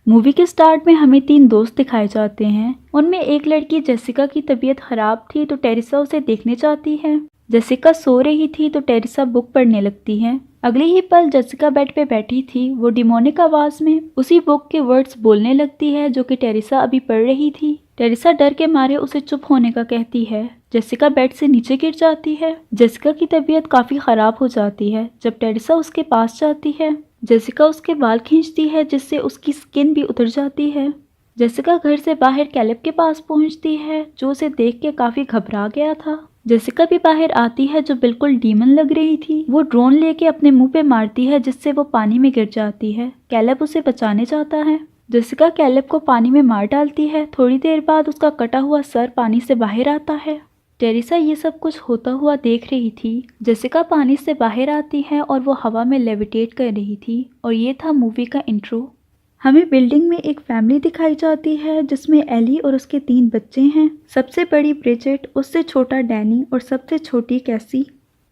Movie के start में हमें 3 दोस्त दिखाए जाते हैं। उनमें एक लड़की जेसिका की तबीयत खराब थी तो टेरिसा उसे देखने जाती है। जेसिका सो रही थी तो टेरिसा बुक पढ़ने लगती है। अगले ही पल जेसिका बेड पे बैठी थी, वो डिमोनिक आवाज में उसी बुक के वर्ड्स बोलने लगती है जो कि टेरिसा अभी पढ़ रही थी। टेरिसा डर के मारे उसे चुप होने का कहती है। जेसिका बेड से नीचे गिर जाती है। जेसिका की तबीयत काफी खराब हो जाती है। जब टेरिसा उसके पास जाती है, जेसिका उसके बाल खींचती है जिससे उसकी स्किन भी उतर जाती है। जेसिका घर से बाहर कैलेब के पास पहुंचती है जो उसे देख के काफी घबरा गया था। जेसिका भी बाहर आती है जो बिल्कुल डीमन लग रही थी। वो ड्रोन लेके अपने मुंह पे मारती है जिससे वो पानी में गिर जाती है। कैलेब उसे बचाने जाता है। जेसिका कैलेब को पानी में मार डालती है। थोड़ी देर बाद उसका कटा हुआ सर पानी से बाहर आता है। टेरिसा ये सब कुछ होता हुआ देख रही थी। जेसिका पानी से बाहर आती है और वो हवा में लेविटेट कर रही थी। और ये था मूवी का इंट्रो। हमें बिल्डिंग में एक फैमिली दिखाई जाती है जिसमें एली और उसके 3 बच्चे हैं। सबसे बड़ी ब्रिजेट, उससे छोटा डैनी और सबसे छोटी कैसी।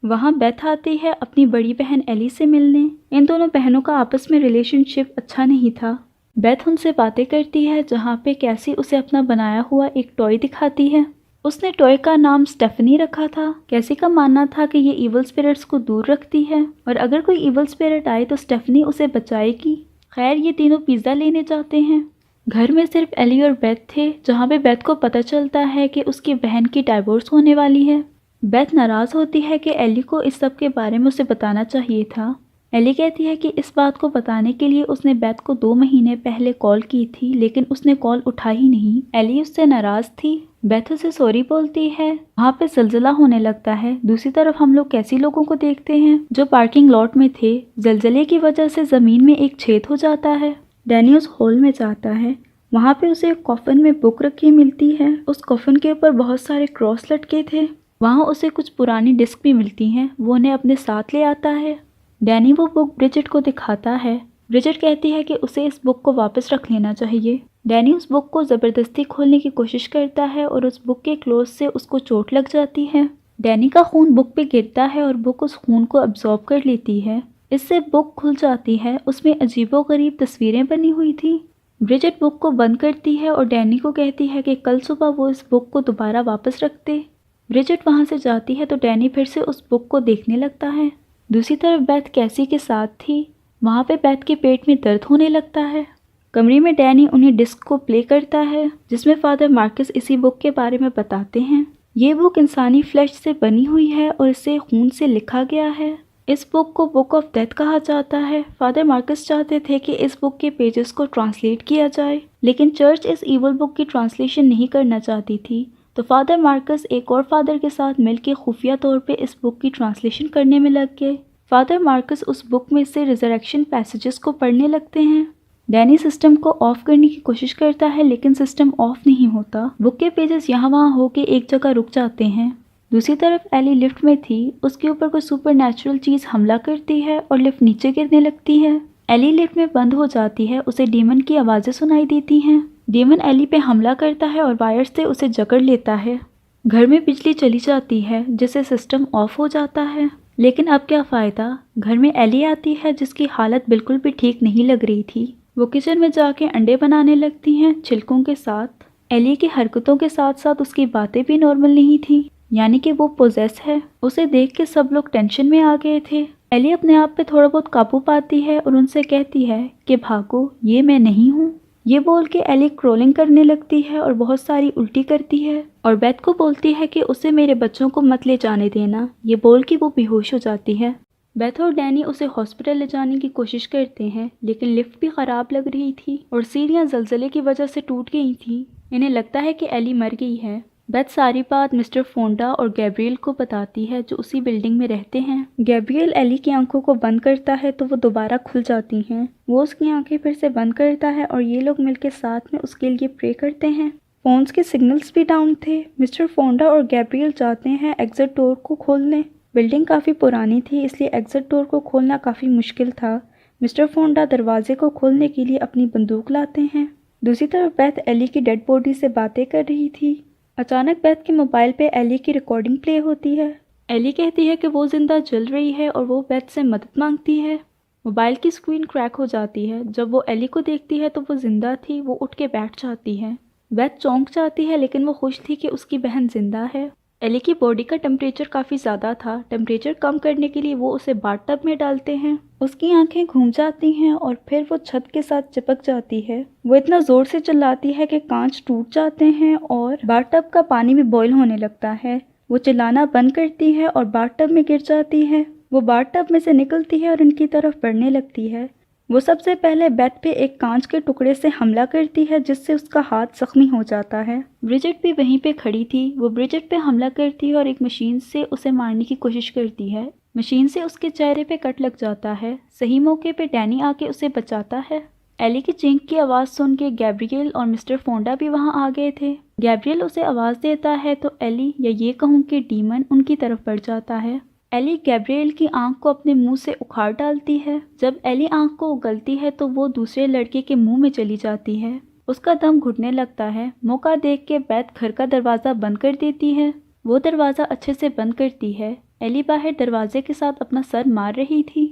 वहाँ बेथ आती है अपनी बड़ी बहन एली से मिलने। इन दोनों बहनों का आपस में रिलेशनशिप अच्छा नहीं था। बेथ उनसे बातें करती है जहाँ पे कैसी उसे अपना बनाया हुआ एक टॉय दिखाती है। उसने टॉय का नाम स्टेफनी रखा था। कैसी का मानना था कि ये इवल स्पिरिट्स को दूर रखती है और अगर कोई इवल स्पिरिट आए तो स्टेफनी उसे बचाएगी। खैर, ये तीनों पिज्ज़ा लेने जाते हैं। घर में सिर्फ एली और बेथ थे जहाँ पे बेथ को पता चलता है कि उसकी बहन की डाइवोर्स होने वाली है। बेथ नाराज़ होती है कि एली को इस सब के बारे में उसे बताना चाहिए था। एली कहती है कि इस बात को बताने के लिए उसने बेथ को 2 महीने पहले कॉल की थी लेकिन उसने कॉल उठा ही नहीं। एली उससे नाराज़ थी। बेथ उसे सॉरी बोलती है। वहाँ पे जलजला होने लगता है। दूसरी तरफ हम लोग कैसी लोगों को देखते हैं जो पार्किंग लॉट में थे। जलजले की वजह से ज़मीन में एक छेद हो जाता है। डैनी उस हॉल में जाता है। वहाँ पे उसे एक कॉफन में बुक रखी मिलती है। उस कॉफन के ऊपर बहुत सारे क्रॉस लटके थे। वहाँ उसे कुछ पुरानी डिस्क भी मिलती हैं। वो उन्हें अपने साथ ले आता है। डैनी वो बुक ब्रिजेट को दिखाता है। ब्रिजेट कहती है कि उसे इस बुक को वापस रख लेना चाहिए। डैनी उस बुक को ज़बरदस्ती खोलने की कोशिश करता है और उस बुक के क्लोज से उसको चोट लग जाती है। डैनी का खून बुक पे गिरता है और बुक उस खून को अब्जॉर्ब कर लेती है। इससे बुक खुल जाती है। उसमें अजीबोगरीब तस्वीरें बनी हुई थी। ब्रिजेट बुक को बंद करती है और डैनी को कहती है कि कल सुबह वो इस बुक को दोबारा वापस रख दे। ब्रिजेट वहाँ से जाती है तो डैनी फिर से उस बुक को देखने लगता है। दूसरी तरफ बेथ कैसी के साथ थी। वहाँ पे बेथ के पेट में दर्द होने लगता है। कमरे में डैनी उन्हीं डिस्क को प्ले करता है जिसमें फादर मार्कस इसी बुक के बारे में बताते हैं। ये बुक इंसानी फ्लैश से बनी हुई है और इसे खून से लिखा गया है। इस बुक को बुक ऑफ डेथ कहा जाता है। फादर मार्कस चाहते थे कि इस बुक के पेजेस को ट्रांसलेट किया जाए लेकिन चर्च इस ईवल बुक की ट्रांसलेशन नहीं करना चाहती थी। तो फादर मार्कस एक और फादर के साथ मिलकर खुफिया तौर पे इस बुक की ट्रांसलेशन करने में लग गए। फादर मार्कस उस बुक में से रिजरेक्शन पैसेजेस को पढ़ने लगते हैं। डैनी सिस्टम को ऑफ करने की कोशिश करता है लेकिन सिस्टम ऑफ नहीं होता। बुक के पेजेस यहाँ वहाँ होके एक जगह रुक जाते हैं। दूसरी तरफ एली लिफ्ट में थी। उसके ऊपर कोई सुपरनैचुरल चीज़ हमला करती है और लिफ्ट नीचे गिरने लगती है। एली लिफ्ट में बंद हो जाती है। उसे डीमन की आवाज़ें सुनाई देती हैं। डीमन एली पे हमला करता है और वायर से उसे जकड़ लेता है। घर में बिजली चली जाती है जिससे सिस्टम ऑफ हो जाता है। लेकिन अब क्या फ़ायदा। घर में एली आती है जिसकी हालत बिल्कुल भी ठीक नहीं लग रही थी। वो किचन में जाके अंडे बनाने लगती हैं छिलकों के साथ। एली की हरकतों के साथ साथ उसकी बातें भी नॉर्मल नहीं थी, यानी कि वो पोजेस है। उसे देख के सब लोग टेंशन में आ गए थे। एली अपने आप पे थोड़ा बहुत काबू पाती है और उनसे कहती है कि भागो, ये मैं नहीं हूँ। ये बोल के एली क्रोलिंग करने लगती है और बहुत सारी उल्टी करती है और बेथ को बोलती है कि उसे मेरे बच्चों को मत ले जाने देना। ये बोल के वो बेहोश हो जाती है। बेथ और डैनी उसे हॉस्पिटल ले जाने की कोशिश करते हैं लेकिन लिफ्ट भी ख़राब लग रही थी और सीढ़ियाँ जलजले की वजह से टूट गई थी। इन्हें लगता है कि एली मर गई है। बेथ सारी बात मिस्टर फोंडा और गैब्रियल को बताती है जो उसी बिल्डिंग में रहते हैं। गैब्रियल एली की आंखों को बंद करता है तो वो दोबारा खुल जाती हैं। वो उसकी आंखें फिर से बंद करता है और ये लोग मिलकर साथ में उसके लिए प्रे करते हैं। फोन्स के सिग्नल्स भी डाउन थे। मिस्टर फोंडा और गैब्रियल जाते हैं एग्जिट डोर को खोलने। बिल्डिंग काफ़ी पुरानी थी इसलिए एग्जिट डोर को खोलना काफ़ी मुश्किल था। मिस्टर फोंडा दरवाजे को खोलने के लिए अपनी बंदूक लाते हैं। दूसरी तरफ बेथ एली की डेड बॉडी से बातें कर रही थी। अचानक बेथ के मोबाइल पे एली की रिकॉर्डिंग प्ले होती है। एली कहती है कि वो जिंदा जल रही है और वो बेथ से मदद मांगती है। मोबाइल की स्क्रीन क्रैक हो जाती है। जब वो एली को देखती है तो वो जिंदा थी। वो उठ के बैठ जाती है। बेथ चौंक जाती है लेकिन वो खुश थी कि उसकी बहन जिंदा है। एली की बॉडी का टेम्परेचर काफ़ी ज़्यादा था। टेम्परेचर कम करने के लिए वो उसे बाथटब में डालते हैं। उसकी आंखें घूम जाती हैं और फिर वो छत के साथ चिपक जाती है। वो इतना ज़ोर से चिल्लाती है कि कांच टूट जाते हैं और बाथटब का पानी भी बॉयल होने लगता है। वो चिल्लाना बंद करती है और बाथटब में गिर जाती है। वो बाथटब में से निकलती है और उनकी तरफ बढ़ने लगती है। वो सबसे पहले बेथ पे एक कांच के टुकड़े से हमला करती है जिससे उसका हाथ जख्मी हो जाता है। ब्रिजेट भी वहीं पे खड़ी थी। वो ब्रिजेट पे हमला करती है और एक मशीन से उसे मारने की कोशिश करती है। मशीन से उसके चेहरे पे कट लग जाता है। सही मौके पे डैनी आके उसे बचाता है। एली की चीख की आवाज़ सुन के गैब्रियल और मिस्टर फोंडा भी वहाँ आ गए थे। गैब्रियल उसे आवाज़ देता है तो एली, या ये कहूँ कि डीमन, उनकी तरफ बढ़ जाता है। एली गैब्रियल की आंख को अपने मुंह से उखाड़ डालती है। जब एली आंख को उगलती है तो वो दूसरे लड़के के मुंह में चली जाती है। उसका दम घुटने लगता है। मौका देख के बेथ घर का दरवाज़ा बंद कर देती है। वो दरवाज़ा अच्छे से बंद करती है। एली बाहर दरवाजे के साथ अपना सर मार रही थी।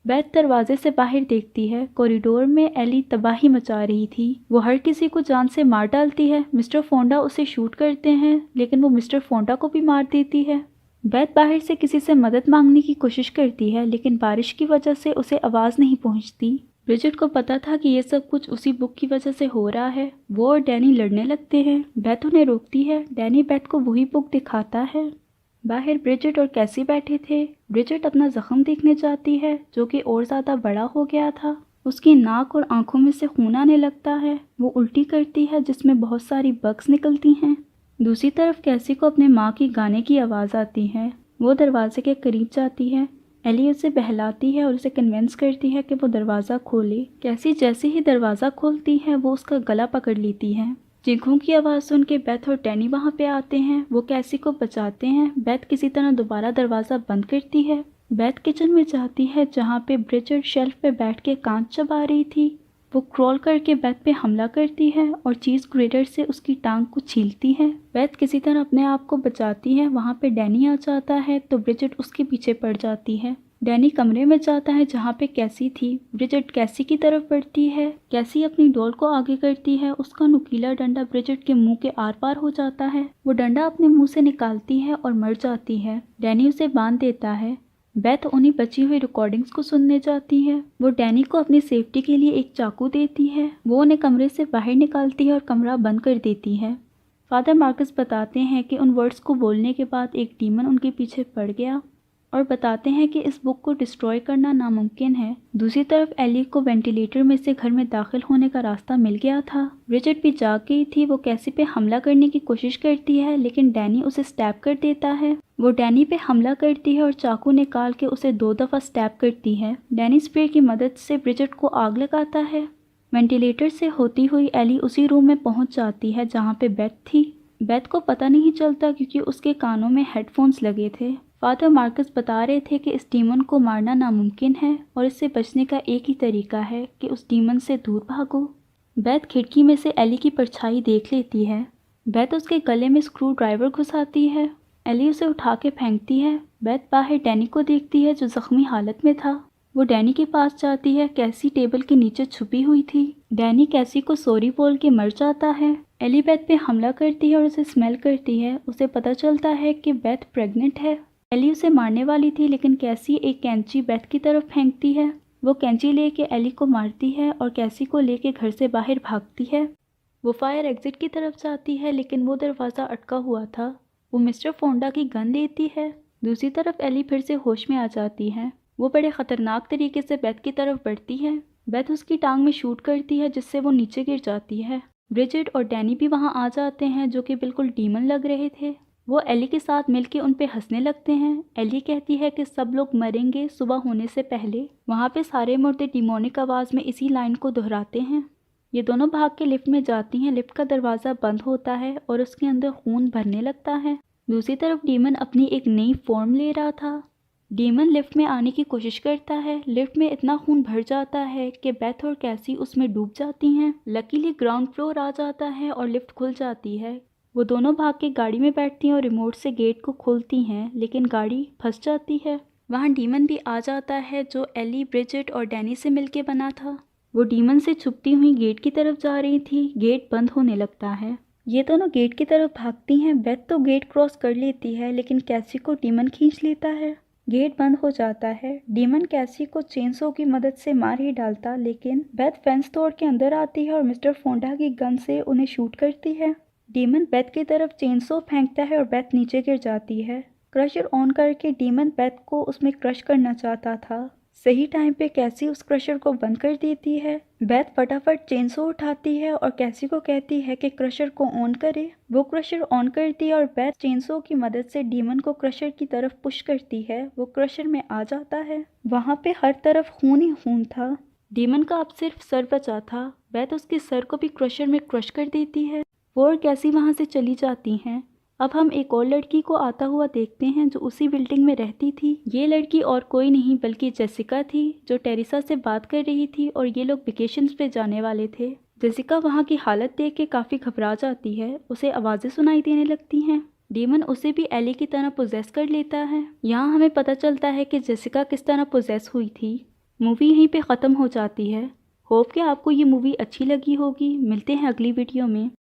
बेथ दरवाजे से बाहर देखती है। कॉरिडोर में एली तबाही मचा रही थी। वो हर किसी को जान से मार डालती है। मिस्टर फोंडा उसे शूट करते हैं लेकिन वो मिस्टर फोंडा को भी मार देती है। बेथ बाहर से किसी से मदद मांगने की कोशिश करती है लेकिन बारिश की वजह से उसे आवाज़ नहीं पहुंचती। ब्रिजेट को पता था कि ये सब कुछ उसी बुक की वजह से हो रहा है। वो और डैनी लड़ने लगते हैं। बेथ उन्हें रोकती है। डैनी बेथ को वही बुक दिखाता है। बाहर ब्रिजेट और कैसी बैठे थे। ब्रिजेट अपना जख्म देखने जाती है जो कि और ज़्यादा बड़ा हो गया था। उसकी नाक और आंखों में से खून आने लगता है। वो उल्टी करती है जिसमें बहुत सारी बग्स निकलती हैं। दूसरी तरफ कैसी को अपने माँ की गाने की आवाज़ आती है। वो दरवाजे के करीब जाती है। एली उसे बहलाती है और उसे कन्विंस करती है कि वो दरवाज़ा खोले। कैसी जैसे ही दरवाज़ा खोलती है वो उसका गला पकड़ लेती है। चीखों की आवाज़ सुन के बेथ और डैनी वहाँ पे आते हैं। वो कैसी को बचाते हैं। बेथ किसी तरह दोबारा दरवाज़ा बंद करती है। बेथ किचन में जाती है जहाँ पे ब्रिजेट शेल्फ पे बैठ के कांच चबा रही थी। वो क्रॉल करके बेथ पे हमला करती है और चीज़ ग्रेटर से उसकी टांग को छीलती है। बेथ किसी तरह अपने आप को बचाती है। वहाँ पे डैनी आ जाता है तो ब्रिजेट उसके पीछे पड़ जाती है। डैनी कमरे में जाता है जहाँ पे कैसी थी। ब्रिजेट कैसी की तरफ बढ़ती है। कैसी अपनी डॉल को आगे करती है। उसका नुकीला डंडा ब्रिजेट के मुंह के आर पार हो जाता है। वो डंडा अपने मुंह से निकालती है और मर जाती है। डैनी उसे बांध देता है। बेथ उन्हीं बची हुई रिकॉर्डिंग्स को सुनने जाती है। वो डैनी को अपनी सेफ्टी के लिए एक चाकू देती है। वो उन्हें कमरे से बाहर निकालती है और कमरा बंद कर देती है। फादर मार्कस बताते हैं कि उन वर्ड्स को बोलने के बाद एक डीमन उनके पीछे पड़ गया और बताते हैं कि इस बुक को डिस्ट्रॉय करना नामुमकिन है। दूसरी तरफ एली को वेंटिलेटर में से घर में दाखिल होने का रास्ता मिल गया था। ब्रिजेट भी जाग गई थी। वो कैसी पे हमला करने की कोशिश करती है लेकिन डैनी उसे स्टैब कर देता है। वो डैनी पे हमला करती है और चाकू निकाल के उसे 2 दफ़ा स्टैब करती है। डैनी स्प्रे की मदद से ब्रिजेट को आग लगाता है। वेंटिलेटर से होती हुई एली उसी रूम में पहुंच जाती है जहाँ पे बेथ थी। बेथ को पता नहीं चलता क्योंकि उसके कानों में हेडफोन्स लगे थे। फादर मार्कस बता रहे थे कि इस डीमन को मारना नामुमकिन है और इससे बचने का एक ही तरीका है कि उस डीमन से दूर भागो। बेथ खिड़की में से एली की परछाई देख लेती है। बेथ उसके गले में स्क्रू ड्राइवर घुसाती है। एली उसे उठा के फेंकती है। बेथ बाहर डैनी को देखती है जो जख्मी हालत में था। वो डैनी के पास जाती है। कैसी टेबल के नीचे छुपी हुई थी। डैनी कैसी को सॉरी बोल के मर जाता है। एली बेथ पे हमला करती है और उसे स्मेल करती है। उसे पता चलता है कि बेथ प्रेग्नेंट है। एली उसे मारने वाली थी लेकिन कैसी एक कैंची बेथ की तरफ फेंकती है। वो कैंची लेके एली को मारती है और कैसी को लेके घर से बाहर भागती है। वो फायर एग्जिट की तरफ जाती है लेकिन वो दरवाज़ा अटका हुआ था। वो मिस्टर फोंडा की गन लेती है। दूसरी तरफ एली फिर से होश में आ जाती है। वो बड़े ख़तरनाक तरीके से बेथ की तरफ बढ़ती है। बेथ उसकी टांग में शूट करती है जिससे वो नीचे गिर जाती है। ब्रिजेट और डैनी भी वहाँ आ जाते हैं जो कि बिल्कुल डीमन लग रहे थे। वो एली के साथ मिलके उन पे हंसने लगते हैं। एली कहती है कि सब लोग मरेंगे सुबह होने से पहले। वहाँ पे सारे मुर्दे डिमोनिक आवाज़ में इसी लाइन को दोहराते हैं। ये दोनों भाग के लिफ्ट में जाती हैं। लिफ्ट का दरवाज़ा बंद होता है और उसके अंदर खून भरने लगता है। दूसरी तरफ डीमन अपनी एक नई फॉर्म ले रहा था। डीमन लिफ्ट में आने की कोशिश करता है। लिफ्ट में इतना खून भर जाता है कि बेथ और कैसी उसमें डूब जाती हैं। लकीली ग्राउंड फ्लोर आ जाता है और लिफ्ट खुल जाती है। वो दोनों भाग के गाड़ी में बैठती हैं और रिमोट से गेट को खोलती हैं लेकिन गाड़ी फंस जाती है। वहाँ डीमन भी आ जाता है जो एली, ब्रिजेट और डैनी से मिलके बना था। वो डीमन से छुपती हुई गेट की तरफ जा रही थी। गेट बंद होने लगता है। ये दोनों गेट की तरफ भागती हैं। बेथ तो गेट क्रॉस कर लेती है लेकिन कैसी को डीमन खींच लेता है। गेट बंद हो जाता है। डीमन कैसी को चेनसो की मदद से मार ही डालता, लेकिन बेथ फेंस तोड़ के अंदर आती है और मिस्टर फोंडा की गन से उन्हें शूट करती है। डीमन बेथ की तरफ चेनसो फेंकता है और बेथ नीचे गिर जाती है। क्रशर ऑन करके डीमन बेथ को उसमें क्रश करना चाहता था। सही टाइम पे कैसी उस क्रशर को बंद कर देती है। बेथ फटाफट चेनसो उठाती है और कैसी को कहती है कि क्रशर को ऑन करे। वो क्रशर ऑन करती है और बेथ चेनसो की मदद से डीमन को क्रशर की तरफ पुश करती है। वो क्रशर में आ जाता है। वहाँ पे हर तरफ खून ही खून था। डीमन का अब सिर्फ सर बचा था। बेथ उसके सर को भी क्रशर में क्रश कर देती है। वो और कैसी वहाँ से चली जाती हैं। अब हम एक और लड़की को आता हुआ देखते हैं जो उसी बिल्डिंग में रहती थी। ये लड़की और कोई नहीं बल्कि जेसिका थी जो टेरिसा से बात कर रही थी और ये लोग वेकेशंस पे जाने वाले थे। जेसिका वहाँ की हालत देख के काफ़ी घबरा जाती है। उसे आवाज़ें सुनाई देने लगती हैं। डीमन उसे भी एली की तरह पोजेस कर लेता है। यहाँ हमें पता चलता है कि जेसिका किस तरह पोजेस हुई थी। मूवी यहीं पे ख़त्म हो जाती है। होप कि आपको ये मूवी अच्छी लगी होगी। मिलते हैं अगली वीडियो में।